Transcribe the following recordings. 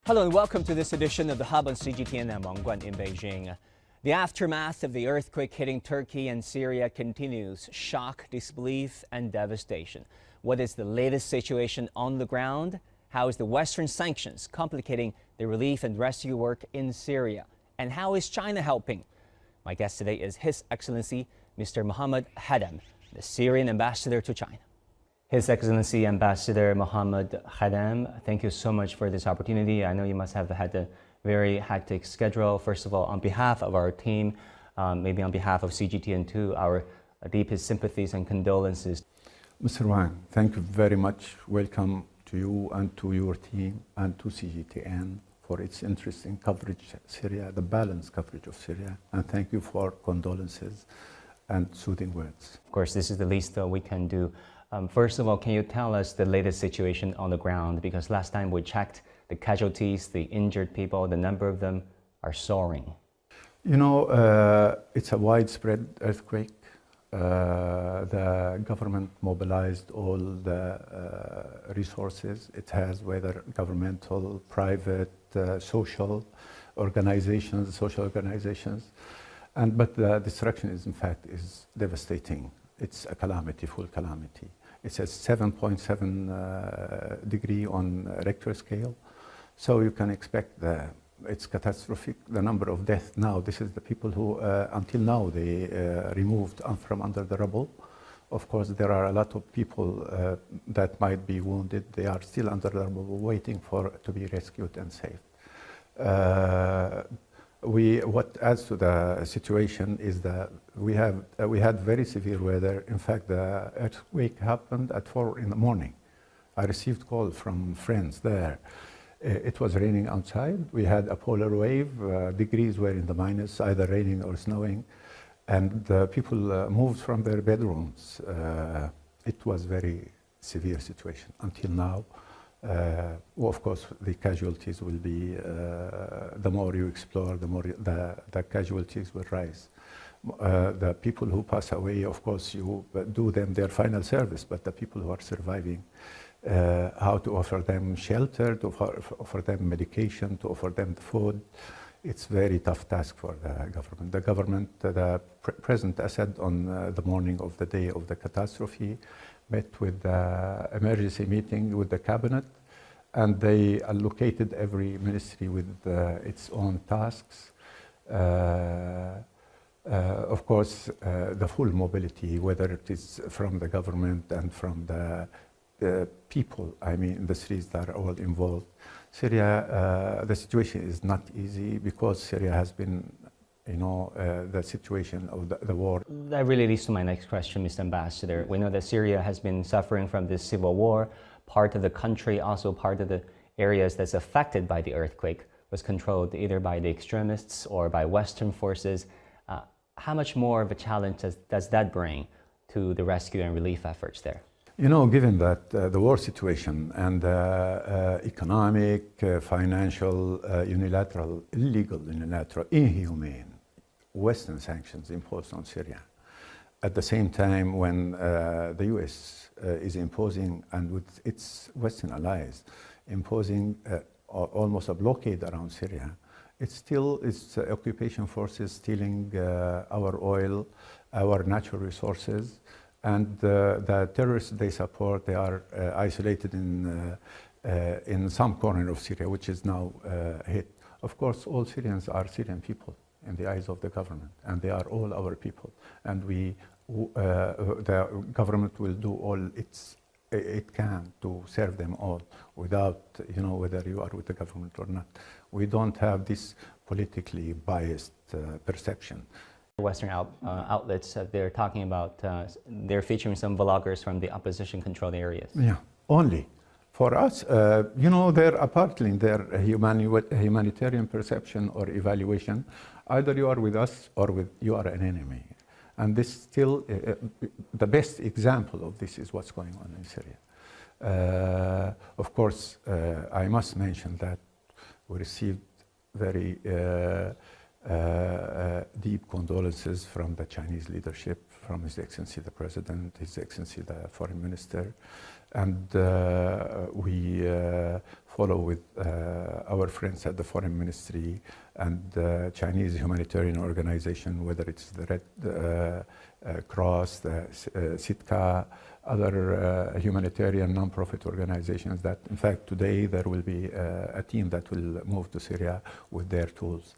Hello and welcome to this edition of The Hub on CGTN. I'm Wang Guan in Beijing. The aftermath of the earthquake hitting Turkey and Syria continues. Shock, disbelief and devastation. What is the latest situation on the ground? How is the Western sanctions complicating the relief and rescue work in Syria? And how is China helping? My guest today is His Excellency Mr. Mohammed Hasanein, the Syrian Ambassador to China. His Excellency Ambassador Mohammed Khaddam, thank you so much for this opportunity. I know you must have had a very hectic schedule. First of all, on behalf of our team, maybe on behalf of CGTN too, our deepest sympathies and condolences. Mr. Wang, thank you very much. Welcome to you and to your team and to CGTN for its interesting coverage of Syria, the balanced coverage of Syria. And thank you for condolences and soothing words. Of course, this is the least we can do. First of all, can you tell us the latest situation on the ground? Because last time we checked, the casualties, the injured people, the number of them are soaring. You know, it's a widespread earthquake. The government mobilized all the resources it has, whether governmental, private, social organizations. But the destruction is, in fact, is devastating. It's a calamity, full calamity. It's a 7.7 degree on Richter scale. So you can expect it's catastrophic. The number of deaths now, this is the people who, until now, they removed from under the rubble. Of course, there are a lot of people that might be wounded. They are still under the rubble waiting to be rescued and saved. What adds to the situation is that we had very severe weather. In fact, the earthquake happened at 4 in the morning. I received calls from friends there. It was raining outside. We had a polar wave. Degrees were in the minus, either raining or snowing. And people moved from their bedrooms. It was a very severe situation until now. Of course, the casualties will be, the more you explore, the more the casualties will rise. The people who pass away, of course, you do them their final service, but the people who are surviving, how to offer them shelter, to offer them medication, to offer them food, it's a very tough task for the government. The government, President Assad, on the morning of the day of the catastrophe, met with the emergency meeting with the cabinet, and they allocated every ministry with its own tasks. Of course, the full mobility, whether it is from the government and from the people, I mean, industries that are all involved. Syria, the situation is not easy because Syria has been, you know, the situation of the war. That really leads to my next question, Mr. Ambassador. We know that Syria has been suffering from this civil war. Part of the country, also part of the areas that's affected by the earthquake, was controlled either by the extremists or by Western forces. How much more of a challenge does that bring to the rescue and relief efforts there? You know, given that the war situation and economic, financial, unilateral, illegal, unilateral, inhumane Western sanctions imposed on Syria, at the same time when the US is imposing, and with its Western allies, imposing almost a blockade around Syria, it's occupation forces stealing our oil, our natural resources, and the terrorists they support, they are isolated in some corner of Syria, which is now hit. Of course, all Syrians are Syrian people in the eyes of the government, and they are all our people. And the government will do all it can to serve them all, without, you know, whether you are with the government or not. We don't have this politically biased perception. Western outlets, they're talking about, they're featuring some vloggers from the opposition-controlled areas. Yeah, only. For us, you know, they're apparently in their humanitarian perception or evaluation. Either you are with us or you are an enemy. And this still, the best example of this is what's going on in Syria. Of course, I must mention that we received very deep condolences from the Chinese leadership, from His Excellency the President, His Excellency the Foreign Minister, and we follow with our friends at the Foreign Ministry and Chinese humanitarian organization, whether it's the Red Cross, the Sitka, other humanitarian non-profit organizations that, in fact, today there will be a team that will move to Syria with their tools.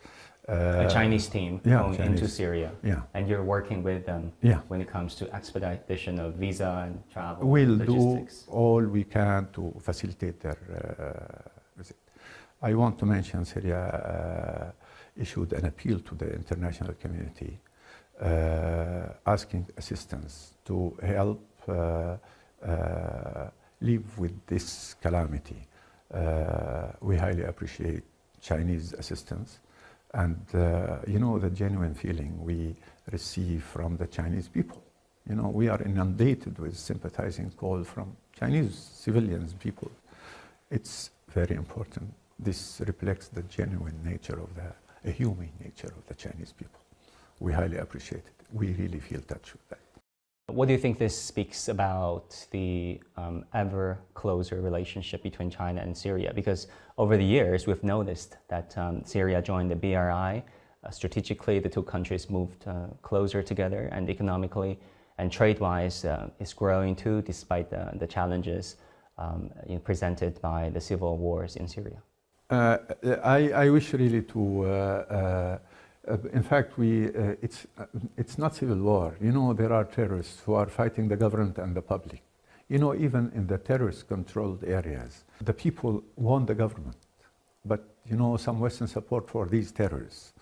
A Chinese team going into Syria, and you're working with them when it comes to expedition of visa and travel. We'll logistics. do all we can to facilitate their visit. I want to mention Syria issued an appeal to the international community asking assistance to help live with this calamity. We highly appreciate Chinese assistance. And you know, the genuine feeling we receive from the Chinese people. You know, we are inundated with sympathizing calls from Chinese civilians, people. It's very important. This reflects the genuine nature of the humane nature of the Chinese people. We highly appreciate it. We really feel touched with that. What do you think this speaks about the ever closer relationship between China and Syria? Because over the years, we've noticed that Syria joined the BRI. Strategically, the two countries moved closer together, and economically and trade-wise, it's growing too, despite the challenges presented by the civil wars in Syria. I wish really to in fact, it's not civil war. You know, there are terrorists who are fighting the government and the public. You know, even in the terrorist-controlled areas, the people want the government. But, you know, some Western support for these terrorists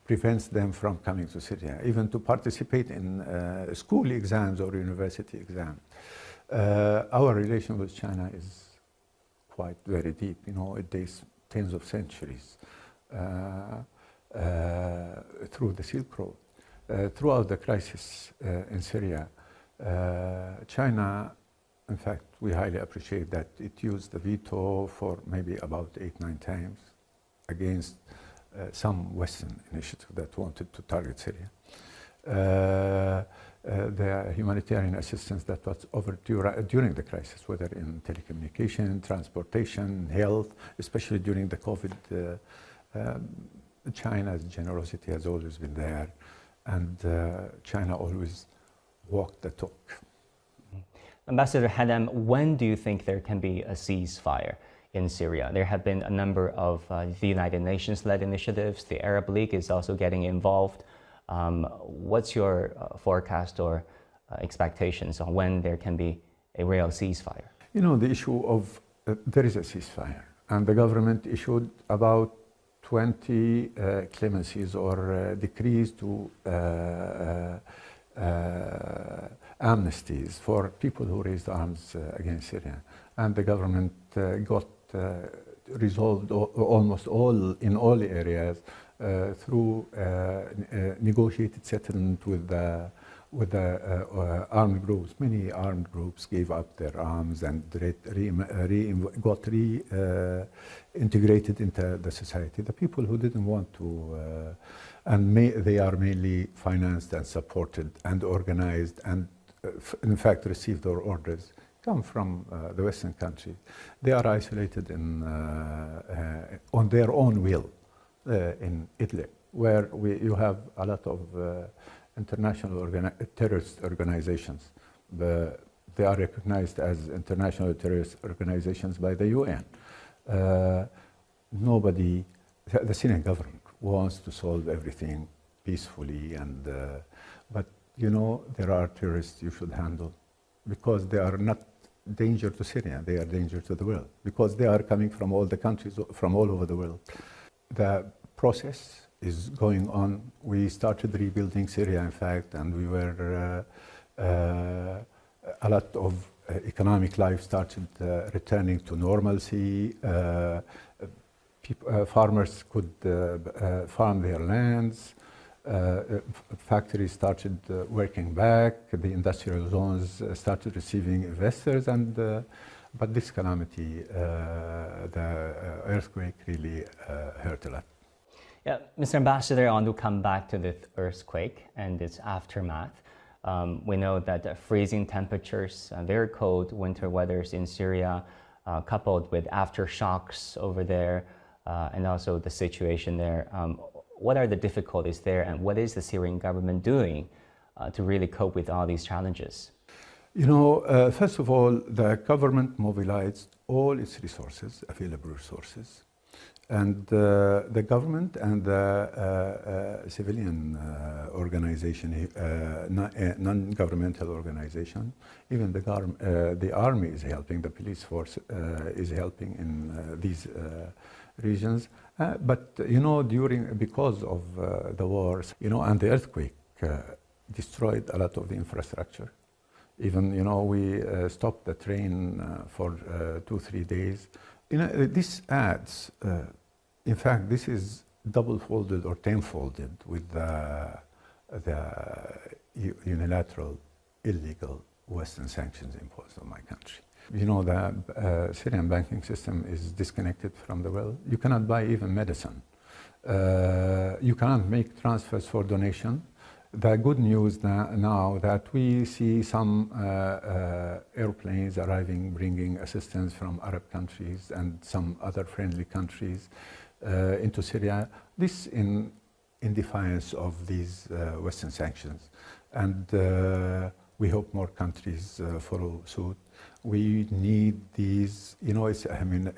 prevents them from coming to Syria, even to participate in school exams or university exams. Our relation with China is quite very deep. You know, it dates tens of centuries. Through the Silk Road. Throughout the crisis in Syria, China, in fact, we highly appreciate that it used the veto for maybe about 8-9 times against some Western initiative that wanted to target Syria. The humanitarian assistance that was offered during the crisis, whether in telecommunication, transportation, health, especially during the COVID, China's generosity has always been there, and China always walked the talk. Ambassador Khaddam, when do you think there can be a ceasefire in Syria? There have been a number of the United Nations-led initiatives. The Arab League is also getting involved. What's your forecast or expectations on when there can be a real ceasefire? You know, the issue of there is a ceasefire, and the government issued about 20 clemencies or decrees to amnesties for people who raised arms against Syria. And the government got resolved almost all in all areas through negotiated settlement with the armed groups. Many armed groups gave up their arms and got integrated into the society. The people who didn't want to, they are mainly financed and supported and organized and in fact received their orders, come from the Western countries. They are isolated on their own will in Idlib, where you have a lot of international terrorist organizations. They are recognized as international terrorist organizations by the UN. Nobody, the Syrian government wants to solve everything peacefully, but you know, there are terrorists you should handle because they are not danger to Syria, they are danger to the world because they are coming from all the countries, from all over the world. The process is going on. We started rebuilding Syria, in fact, and we were a lot of economic life started returning to normalcy. Farmers could farm their lands. Factories started working back. The industrial zones started receiving investors, but this calamity, the earthquake, really hurt a lot. Yeah, Mr. Ambassador, I want to come back to the earthquake and its aftermath. We know that freezing temperatures, very cold winter weathers in Syria coupled with aftershocks over there, and also the situation there. What are the difficulties there, and what is the Syrian government doing to really cope with all these challenges? You know, first of all, the government mobilized all its resources, available resources, and the government and the civilian organization, non-governmental organization, even the army is helping, the police force is helping in these regions. But you know, because of the wars, you know, and the earthquake destroyed a lot of the infrastructure. Even, you know, we stopped the train for 2-3 days. You know, this adds, in fact, this is double-folded or tenfolded with the unilateral, illegal Western sanctions imposed on my country. You know, the Syrian banking system is disconnected from the world. You cannot buy even medicine. You cannot make transfers for donation. The good news now that we see some airplanes arriving, bringing assistance from Arab countries and some other friendly countries into Syria. This in defiance of these Western sanctions. And we hope more countries follow suit. We need these, you know, it's a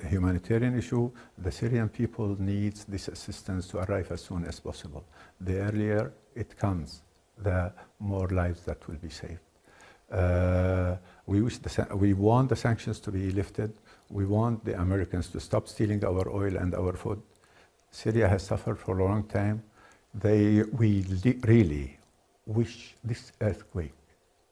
humanitarian issue. The Syrian people need this assistance to arrive as soon as possible. The earlier it comes, the more lives that will be saved. We want the sanctions to be lifted. We want the Americans to stop stealing our oil and our food. Syria has suffered for a long time. We really wish this earthquake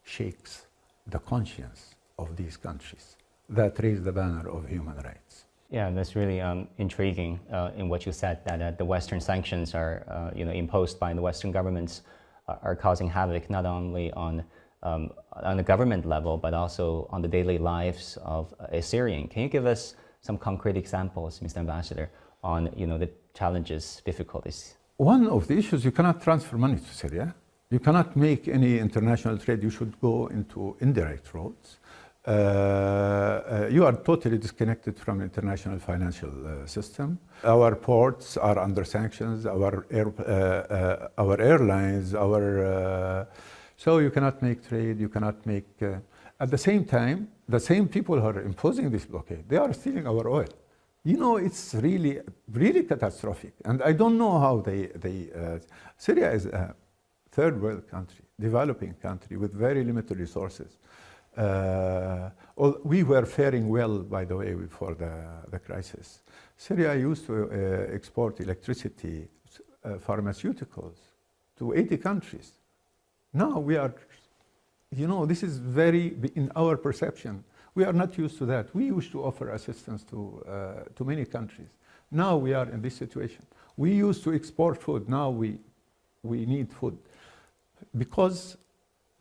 shakes the conscience of these countries that raise the banner of human rights. Yeah, that's really intriguing in what you said, that the Western sanctions are imposed by the Western governments are causing havoc not only on the government level, but also on the daily lives of a Syrian. Can you give us some concrete examples, Mr. Ambassador, on the challenges, difficulties? One of the issues, you cannot transfer money to Syria. You cannot make any international trade. You should go into indirect roads. You are totally disconnected from the international financial system. Our ports are under sanctions, our airlines, so you cannot make trade, you cannot make... at the same time, the same people who are imposing this blockade, they are stealing our oil. You know, it's really, really catastrophic. And I don't know how Syria is a third world country, developing country with very limited resources. We were faring well, by the way, before the crisis. Syria used to export electricity, pharmaceuticals to 80 countries. Now we are, this is very, in our perception, we are not used to that. We used to offer assistance to many countries. Now we are in this situation. We used to export food. Now we need food. Because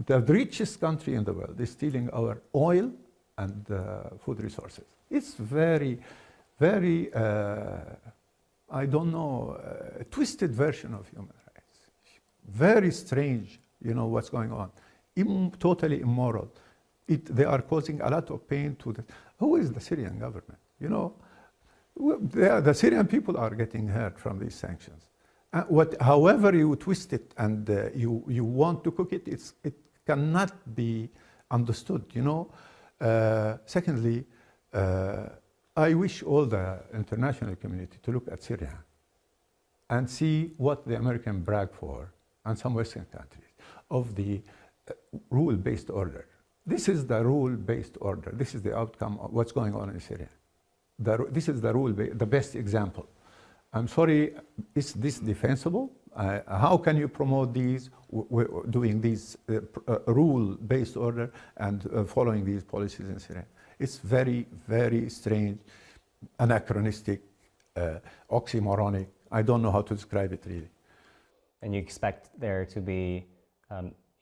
the richest country in the world is stealing our oil and food resources. It's very, very, I don't know, a twisted version of human rights. Very strange, what's going on. Totally immoral. They are causing a lot of pain to the... Who is the Syrian government? The Syrian people are getting hurt from these sanctions. However you twist it and you want to cook it, it cannot be understood, Secondly, I wish all the international community to look at Syria and see what the American brag for, and some Western countries, of the rule-based order. This is the rule-based order. This is the outcome of what's going on in Syria. This is the best example. I'm sorry, is this defensible? How can you promote these, doing these rule-based order and following these policies in Syria? It's very, very strange, anachronistic, oxymoronic. I don't know how to describe it really. And you expect there to be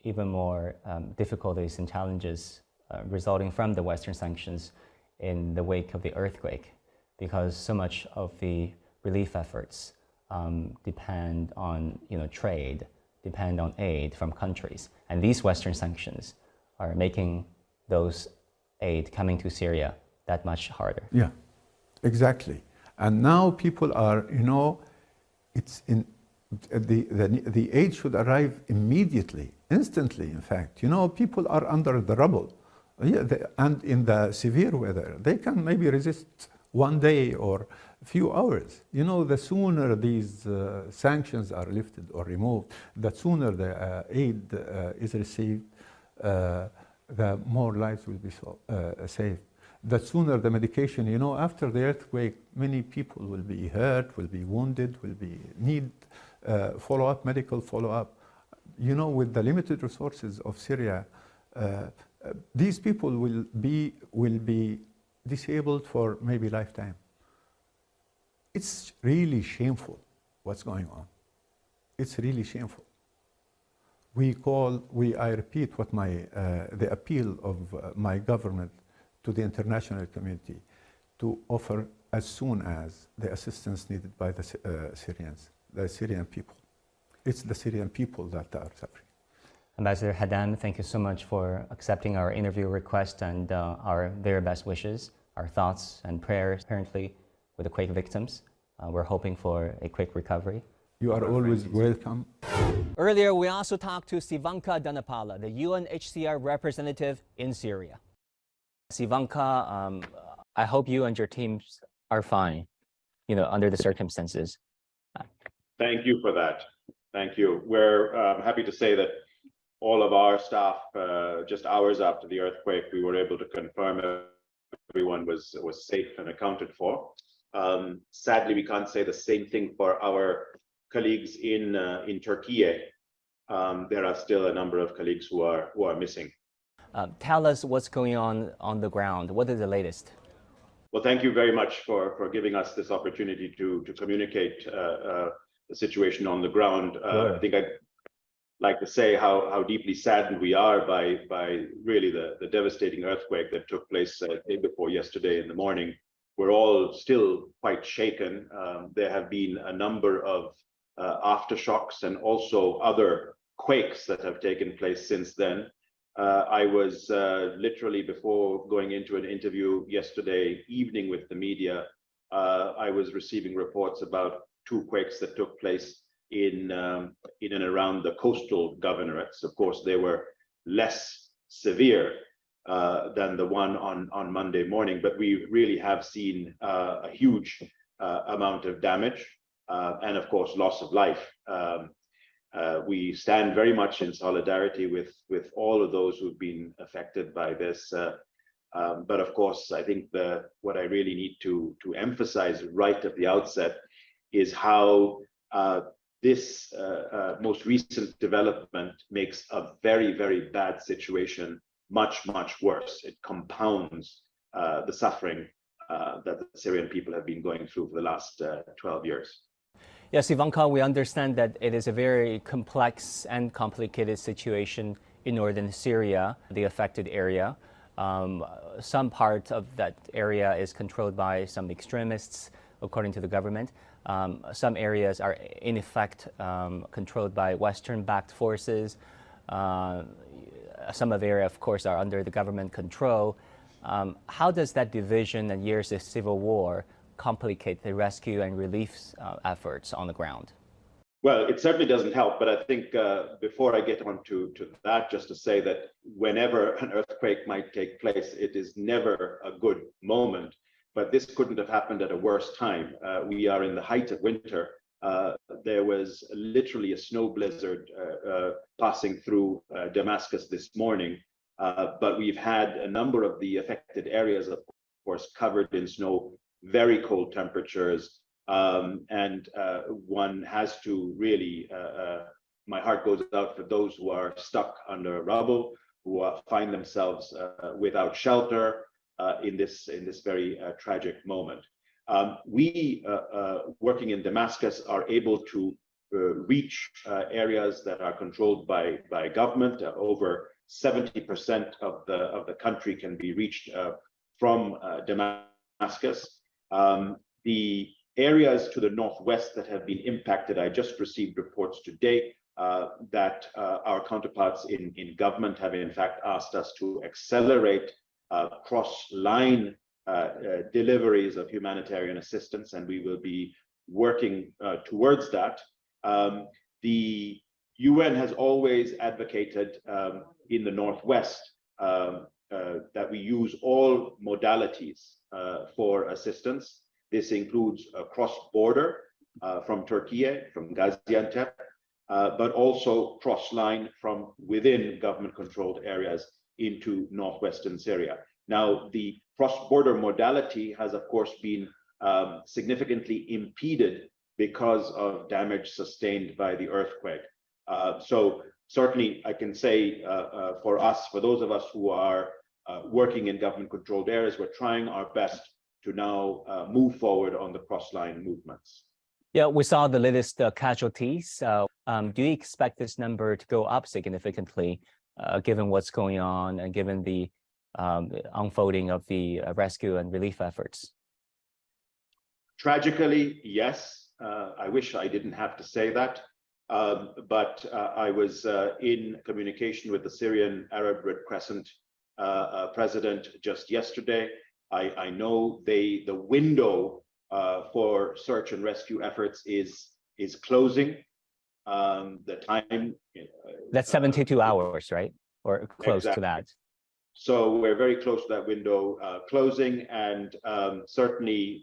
even more difficulties and challenges resulting from the Western sanctions in the wake of the earthquake, because so much of the relief efforts depend on trade, depend on aid from countries, and these Western sanctions are making those aid coming to Syria that much harder. Yeah, exactly. And now people are, it's in the aid should arrive immediately, instantly. In fact, people are under the rubble, and in the severe weather, they can maybe resist one day or a few hours. The sooner these sanctions are lifted or removed, the sooner the aid is received, the more lives will be saved. The sooner the medication, after the earthquake, many people will be hurt, will be wounded, will need follow-up, medical follow-up. With the limited resources of Syria, these people will be disabled for maybe lifetime. It's really shameful what's going on. It's really shameful. I repeat what the appeal of my government to the international community to offer as soon as the assistance needed by the Syrians, the Syrian people. It's the Syrian people that are suffering. Ambassador Khaddam, thank you so much for accepting our interview request and our very best wishes, our thoughts and prayers, apparently, with the quake victims. We're hoping for a quick recovery. You are always welcome. Earlier, we also talked to Sivanka Dhanapala, the UNHCR representative in Syria. Sivanka, I hope you and your teams are fine, under the circumstances. Thank you for that. Thank you. We're happy to say that all of our staff, just hours after the earthquake, we were able to confirm everyone was safe and accounted for. Sadly, we can't say the same thing for our colleagues in Türkiye. There are still a number of colleagues who are missing. Tell us what's going on the ground. What is the latest? Well, thank you very much for giving us this opportunity to communicate the situation on the ground. Sure. I think I'd like to say how deeply saddened we are by really the devastating earthquake that took place day before yesterday in the morning. We're all still quite shaken. There have been a number of aftershocks and also other quakes that have taken place since then. I was literally, before going into an interview yesterday evening with the media, I was receiving reports about 2 quakes that took place in and around the coastal governorates. Of course, they were less severe than the one on Monday morning, but we really have seen a huge amount of damage and, of course, loss of life. We stand very much in solidarity with all of those who've been affected by this. But of course, I think what I really need to emphasize right at the outset is how this most recent development makes a very, very bad situation much, much worse. It compounds the suffering that the Syrian people have been going through for the last 12 years. Yes, Sivanka, we understand that it is a very complex and complicated situation in northern Syria, the affected area. Some part of that area is controlled by some extremists, according to the government. Some areas are in effect controlled by Western-backed forces. Some of the area, of course, are under the government control. How does that division and years of civil war complicate the rescue and relief efforts on the ground? Well, it certainly doesn't help, but I think before I get on to that, just to say that whenever an earthquake might take place, it is never a good moment, but this couldn't have happened at a worse time. We are in the height of winter. There was literally a snow blizzard passing through Damascus this morning, but we've had a number of the affected areas, of course, covered in snow, very cold temperatures, and one has to really, my heart goes out for those who are stuck under rubble, who find themselves without shelter in this very tragic moment. We, working in Damascus, are able to reach areas that are controlled by government. Over 70% of the country can be reached from Damascus. The areas to the northwest that have been impacted, I just received reports today that our counterparts in government have in fact asked us to accelerate cross-line deliveries of humanitarian assistance, and we will be working towards that. The UN has always advocated in the Northwest that we use all modalities for assistance. This includes cross-border from Türkiye, from Gaziantep, but also cross-line from within government-controlled areas into northwestern Syria. Now, the cross-border modality has, of course, been significantly impeded because of damage sustained by the earthquake. So certainly, I can say for us, for those of us who are working in government-controlled areas, we're trying our best to now move forward on the cross-line movements. Yeah, we saw the latest casualties. Do you expect this number to go up significantly, given what's going on and given the unfolding of the rescue and relief efforts? Tragically, yes. I wish I didn't have to say that, but I was in communication with the Syrian Arab Red Crescent president just yesterday. I know the window for search and rescue efforts is closing. The time that's 72 hours, right? Or close exactly. to that. So we're very close to that window closing, and certainly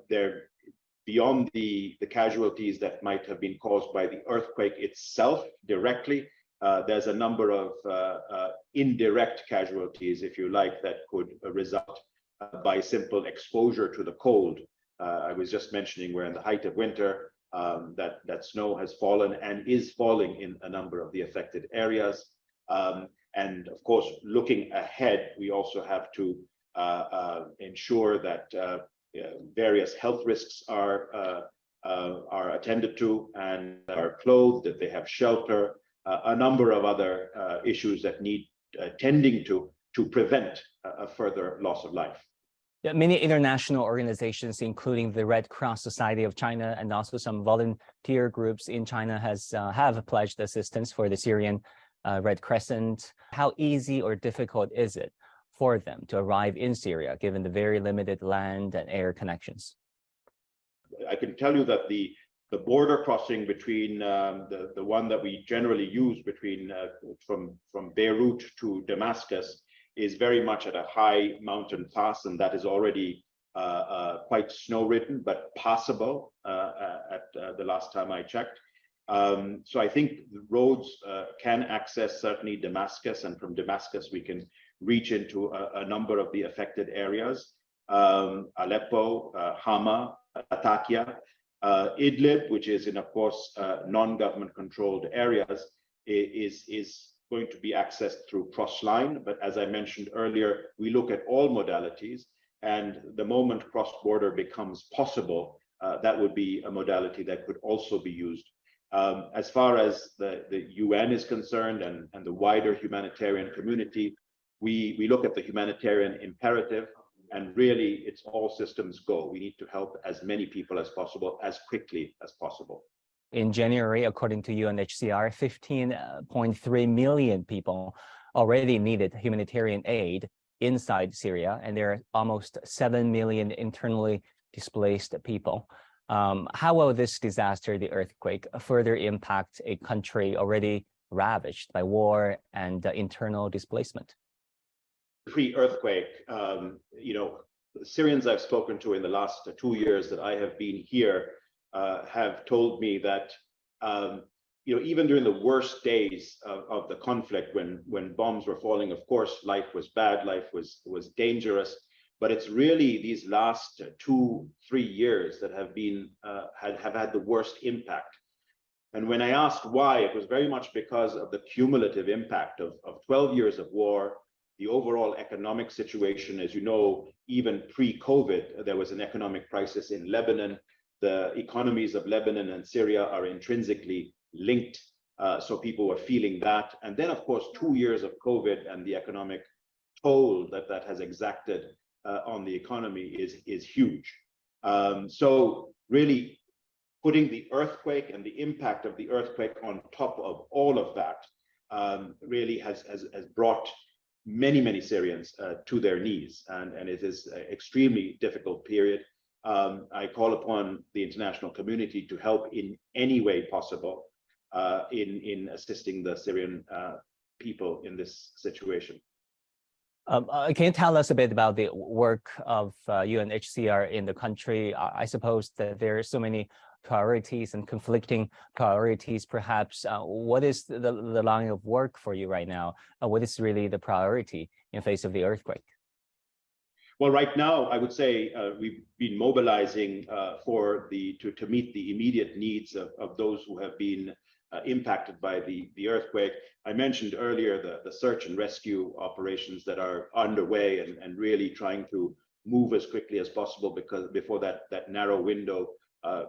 they're beyond the casualties that might have been caused by the earthquake itself directly. There's a number of indirect casualties, if you like, that could result by simple exposure to the cold. I was just mentioning we're in the height of winter, that snow has fallen and is falling in a number of the affected areas. And of course, looking ahead, we also have to ensure that various health risks are attended to and are clothed, that they have shelter, a number of other issues that need tending to prevent a further loss of life. Yeah, many international organizations, including the Red Cross Society of China and also some volunteer groups in China, have pledged assistance for the Syrian Red Crescent. How easy or difficult is it for them to arrive in Syria, given the very limited land and air connections? I can tell you that the border crossing between the one that we generally use between from Beirut to Damascus is very much at a high mountain pass, and that is already quite snow-ridden, but passable at the last time I checked. So I think the roads can access certainly Damascus, and from Damascus we can reach into a number of the affected areas. Aleppo, Hama, Latakia, Idlib, which is in, of course, non-government controlled areas, is going to be accessed through cross-line. But as I mentioned earlier, we look at all modalities, and the moment cross-border becomes possible, that would be a modality that could also be used. As far as the UN is concerned and the wider humanitarian community, we look at the humanitarian imperative, and really it's all systems go. We need to help as many people as possible, as quickly as possible. In January, according to UNHCR, 15.3 million people already needed humanitarian aid inside Syria, and there are almost 7 million internally displaced people. How will this disaster, the earthquake, further impact a country already ravaged by war and internal displacement? Pre-earthquake, Syrians I've spoken to in the last 2 years that I have been here have told me that even during the worst days of the conflict, when bombs were falling, of course, life was bad, life was dangerous. But it's really these last 2-3 years that have been have had the worst impact. And when I asked why, it was very much because of the cumulative impact of 12 years of war, the overall economic situation. As you know, even pre-COVID, there was an economic crisis in Lebanon. The economies of Lebanon and Syria are intrinsically linked, so people were feeling that. And then, of course, 2 years of COVID and the economic toll that has exacted on the economy is huge. So really putting the earthquake and the impact of the earthquake on top of all of that really has brought many Syrians to their knees, and it is an extremely difficult period. I call upon the international community to help in any way possible in assisting the Syrian people in this situation. Can you tell us a bit about the work of UNHCR in the country? I suppose that there are so many priorities and conflicting priorities, perhaps. What is the line of work for you right now? What is really the priority in face of the earthquake? Well, right now, I would say we've been mobilizing to meet the immediate needs of those who have been impacted by the earthquake. I mentioned earlier the search and rescue operations that are underway and really trying to move as quickly as possible before that narrow window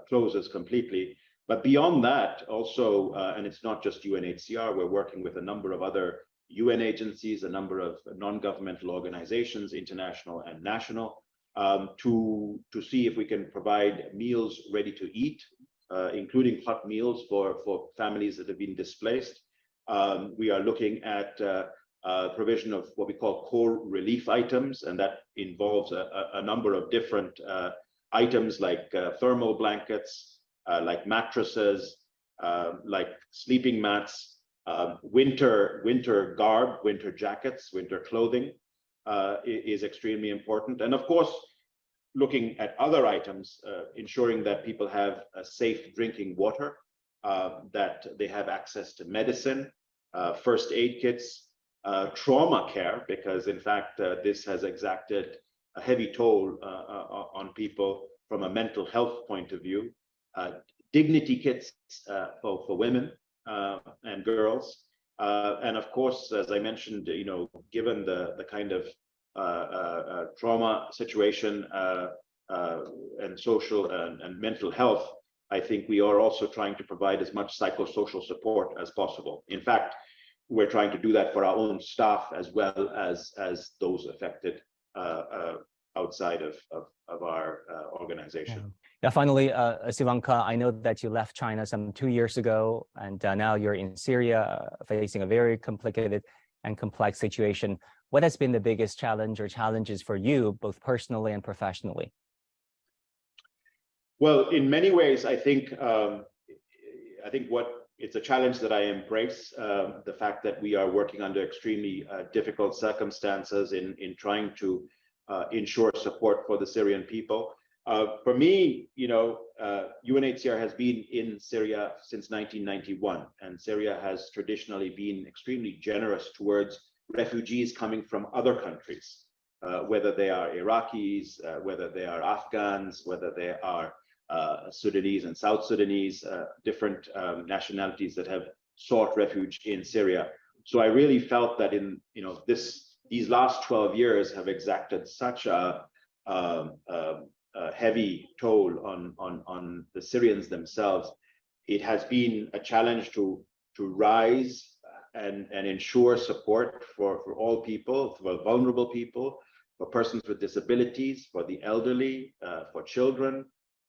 closes completely. But beyond that, also, and it's not just UNHCR, we're working with a number of other UN agencies, a number of non-governmental organizations, international and national, to see if we can provide meals ready to eat, including hot meals for families that have been displaced. We are looking at provision of what we call core relief items, and that involves a number of different items like thermal blankets, like mattresses, like sleeping mats, winter garb, winter jackets, winter clothing is extremely important. And of course, looking at other items, ensuring that people have safe drinking water, that they have access to medicine, first aid kits, trauma care, because in fact, this has exacted a heavy toll on people from a mental health point of view, dignity kits for women and girls. And of course, as I mentioned, given the kind of trauma situation and social and mental health, I think we are also trying to provide as much psychosocial support as possible. In fact, we're trying to do that for our own staff as well as those affected outside of our organization. Yeah, finally, Sivanka, I know that you left China some 2 years ago, and now you're in Syria facing a very complicated and complex situation. What has been the biggest challenge or challenges for you, both personally and professionally? Well, in many ways, I think it's a challenge that I embrace, the fact that we are working under extremely difficult circumstances in trying to ensure support for the Syrian people. For me, UNHCR has been in Syria since 1991, and Syria has traditionally been extremely generous towards refugees coming from other countries, whether they are Iraqis, whether they are Afghans, whether they are Sudanese and South Sudanese, different nationalities that have sought refuge in Syria. So I really felt that these last 12 years have exacted such a heavy toll on the Syrians themselves. It has been a challenge to rise and ensure support for all people, for vulnerable people, for persons with disabilities, for the elderly, for children.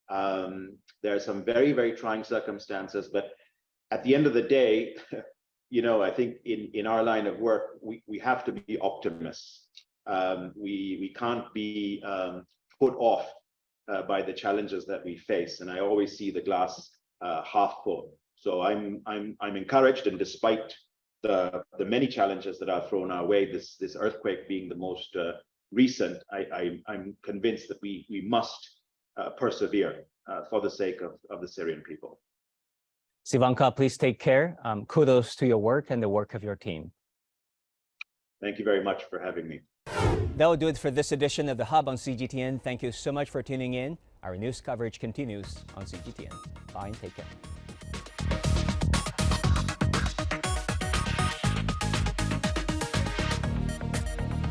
There are some very trying circumstances, but at the end of the day, I think in our line of work, we have to be optimists. We can't be put off by the challenges that we face, and I always see the glass half full. So I'm encouraged, and despite the many challenges that are thrown our way, this earthquake being the most recent, I'm convinced that we must persevere for the sake of the Syrian people. Sivanka, please take care. Kudos to your work and the work of your team. Thank you very much for having me. That will do it for this edition of The Hub on CGTN. Thank you so much for tuning in. Our news coverage continues on CGTN. Bye and take care.